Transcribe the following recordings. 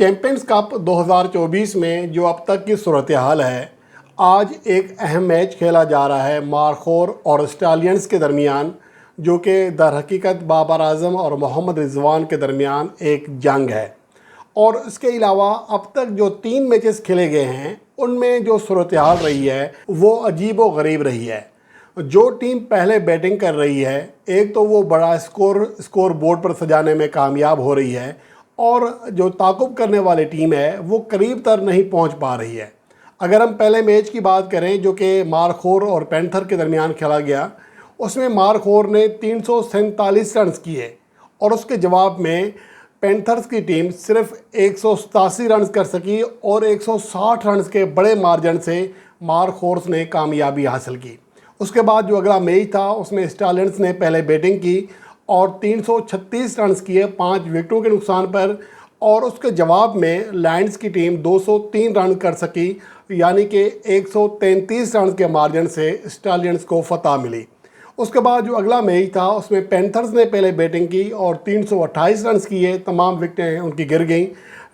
Champions cup 2024 में जो अब तक की सूरत हाल है, आज एक अहम मैच खेला जा रहा है मारखोर और स्टालियंस के दरमियान, जो कि दर हकीकत बाबर आजम और मोहम्मद रिजवान के दरमियान एक जंग है। और इसके अलावा अब तक जो 3 मैचेस खेले गए हैं उनमें जो सूरत हाल रही है वो अजीब व गरीब रही है। जो टीम पहले बैटिंग कर रही है, एक तो वो बड़ा स्कोर बोर्ड पर सजाने में कामयाब हो रही है, और जो ताक़ुब करने वाली टीम है वो करीब तर नहीं पहुंच पा रही है। अगर हम पहले मैच की बात करें जो कि मारखोर और पैंथर के दरमियान खेला गया, उसमें मारखोर ने 347 रन्स किए और उसके जवाब में पैंथर्स की टीम सिर्फ 187 रन्स कर सकी और 160 रन्स के बड़े मार्जिन से मारखोर्स ने कामयाबी हासिल की। उसके बाद जो अगला मैच था उसमें स्टालियंस ने पहले बैटिंग की और 336 रन्स किए 5 विकेटों के नुकसान पर, और उसके जवाब में लायंस की टीम 203 रन कर सकी, यानी कि 133 रन के मार्जिन से स्टालियंस को फतह मिली। उसके बाद जो अगला मैच था उसमें पैंथर्स ने पहले बैटिंग की और 328 रन किए, तमाम विकेटें उनकी गिर गईं,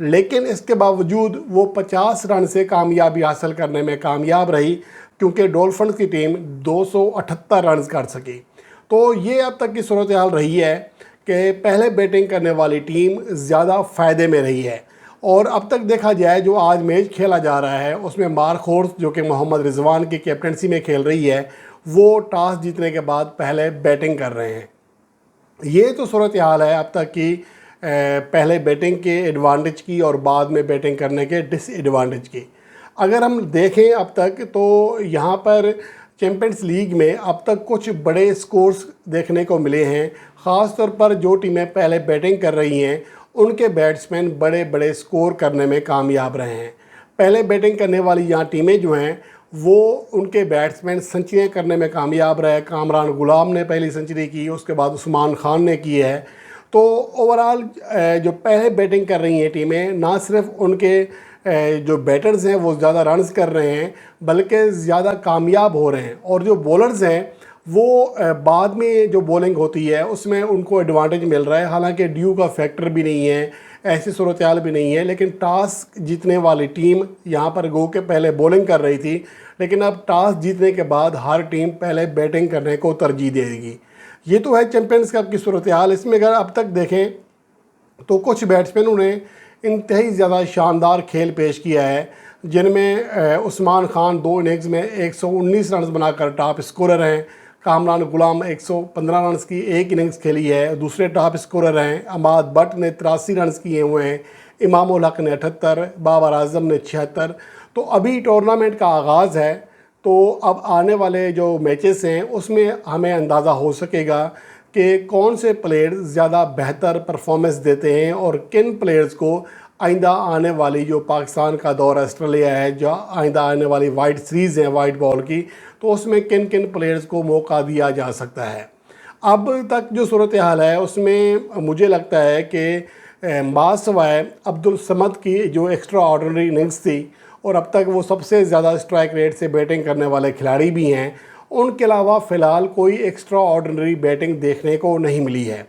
लेकिन इसके बावजूद वो 50 रन से कामयाबी हासिल करने में कामयाब रही, क्योंकि डॉल्फिन्स की टीम 278 रन कर सकी। तो ये अब तक की सूरत हाल रही है कि पहले बैटिंग करने वाली टीम ज़्यादा फ़ायदे में रही है। और अब तक देखा जाए जो आज मैच खेला जा रहा है उसमें मारखोर्स जो कि मोहम्मद रिजवान की कैप्टनसी में खेल रही है, वो टॉस जीतने के बाद पहले बैटिंग कर रहे हैं। ये तो सूरत हाल है अब तक की पहले बैटिंग के एडवांटेज की और बाद में बैटिंग करने के डिसएडवांटेज की। अगर हम देखें अब तक तो यहाँ पर चैंपियंस लीग में अब तक कुछ बड़े स्कोर्स देखने को मिले हैं। ख़ास तौर पर जो टीमें पहले बैटिंग कर रही हैं उनके बैट्समैन बड़े बड़े स्कोर करने में कामयाब रहे हैं। पहले बैटिंग करने वाली यहाँ टीमें जो हैं वो उनके बैट्समैन सेंचुरियाँ करने में कामयाब रहे। कामरान गुलाम ने पहली सेंचुरी की, उसके बाद उस्मान खान ने की है। तो ओवरऑल जो पहले बैटिंग कर रही हैं टीमें, ना सिर्फ उनके जो बैटर्स हैं वो ज़्यादा रन्स कर रहे हैं बल्कि ज़्यादा कामयाब हो रहे हैं, और जो बॉलर्स हैं वो बाद में जो बॉलिंग होती है उसमें उनको एडवांटेज मिल रहा है। हालांकि ड्यू का फैक्टर भी नहीं है, ऐसी सूरत हाल भी नहीं है, लेकिन टॉस जीतने वाली टीम यहाँ पर गो के पहले बॉलिंग कर रही थी, लेकिन अब टॉस जीतने के बाद हर टीम पहले बैटिंग करने को तरजीह देगी। ये तो है चैंपियंस कप की सूरत हाल। इसमें अगर अब तक देखें तो कुछ बैट्समैनों ने इंतहाई ज़्यादा शानदार खेल पेश किया है, जिनमें उस्मान खान 2 इनिंग्स में 119 रन बनाकर टॉप स्कोरर हैं। कामरान गुलाम 115 रन की एक इनिंग्स खेली है, दूसरे टॉप स्कोरर हैं। अमाद बट ने 83 रन किए हुए हैं, इमाम उल हक ने 78, बाबर आजम ने 76। तो अभी टूर्नामेंट का आगाज़ है, तो अब आने वाले जो मैचेस हैं उसमें हमें अंदाज़ा हो सकेगा कि कौन से प्लेयर्स ज़्यादा बेहतर परफॉर्मेंस देते हैं और किन प्लेयर्स को आइंदा आने वाली जो पाकिस्तान का दौर ऑस्ट्रेलिया है, जो आइंदा आने वाली वाइट सीरीज़ हैं वाइट बॉल की, तो उसमें किन किन प्लेयर्स को मौका दिया जा सकता है। अब तक जो सूरत हाल है उसमें मुझे लगता है कि मासवाए अब्दुल समद की जो एक्स्ट्रा ऑर्डिनरी इनिंग्स थी, और अब तक वो सबसे ज़्यादा स्ट्राइक रेट से बैटिंग करने वाले खिलाड़ी भी हैं, उनके अलावा फ़िलहाल कोई एक्स्ट्रा ऑर्डिनरी बैटिंग देखने को नहीं मिली है।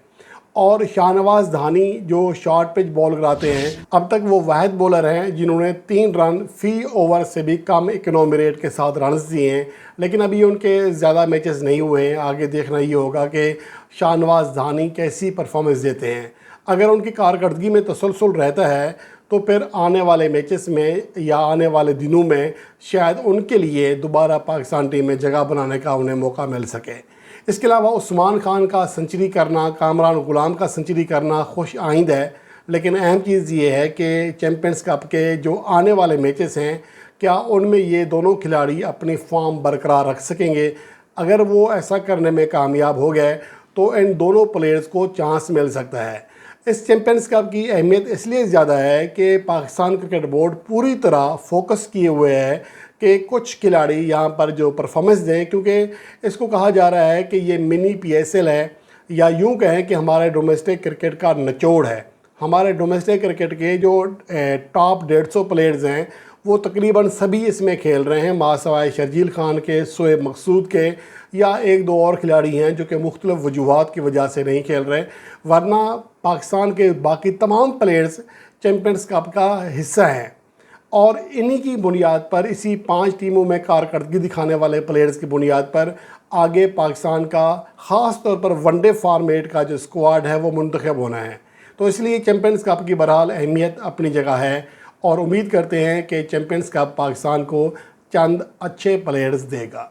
और शाहनवाज़ धानी जो शॉर्ट पिच बॉल कराते हैं, अब तक वो वाहिद बॉलर हैं जिन्होंने 3 रन फ़ी ओवर से भी कम इकोनॉमी रेट के साथ रन दिए हैं, लेकिन अभी उनके ज़्यादा मैचेस नहीं हुए हैं। आगे देखना ये होगा कि शाहनवाज़ धानी कैसी परफॉर्मेंस देते हैं। अगर उनकी कारकर्दगी में तसलसल रहता है तो फिर आने वाले मैचेस में या आने वाले दिनों में शायद उनके लिए दोबारा पाकिस्तान टीम में जगह बनाने का उन्हें मौका मिल सके। इसके अलावा उस्मान खान का सेंचुरी करना, कामरान गुलाम का सेंचुरी करना खुश आइंद है, लेकिन अहम चीज़ ये है कि चैंपियंस कप के जो आने वाले मैचेस हैं, क्या उनमें ये दोनों खिलाड़ी अपनी फॉर्म बरकरार रख सकेंगे। अगर वो ऐसा करने में कामयाब हो गए तो इन दोनों प्लेयर्स को चांस मिल सकता है। इस चैंपियंस कप की अहमियत इसलिए ज़्यादा है कि पाकिस्तान क्रिकेट बोर्ड पूरी तरह फोकस किए हुए है कि कुछ खिलाड़ी यहाँ पर जो परफॉर्मेंस दें, क्योंकि इसको कहा जा रहा है कि ये मिनी PSL है, या यूँ कहें कि हमारे डोमेस्टिक क्रिकेट का निचोड़ है। हमारे डोमेस्टिक क्रिकेट के जो टॉप 150 प्लेयर्स हैं वो तकरीबन सभी इसमें खेल रहे हैं, मासवाए शर्जील खान के, शोएब मकसूद के, या 1-2 और खिलाड़ी हैं जो कि मुख्तलिफ वजूहात की वजह से नहीं खेल रहे। वरना पाकिस्तान के बाकी तमाम प्लेयर्स چیمپئنز کپ کا حصہ ہیں، اور انہی کی بنیاد پر، اسی 5 ٹیموں میں کارکردگی دکھانے والے پلیئرز کی بنیاد پر آگے پاکستان کا خاص طور پر ون ڈے فارمیٹ کا جو اسکواڈ ہے وہ منتخب ہونا ہے۔ تو اس لیے چیمپئنز کپ کی بہرحال اہمیت اپنی جگہ ہے، اور امید کرتے ہیں کہ چیمپئنز کپ پاکستان کو چند اچھے پلیئرز دے گا۔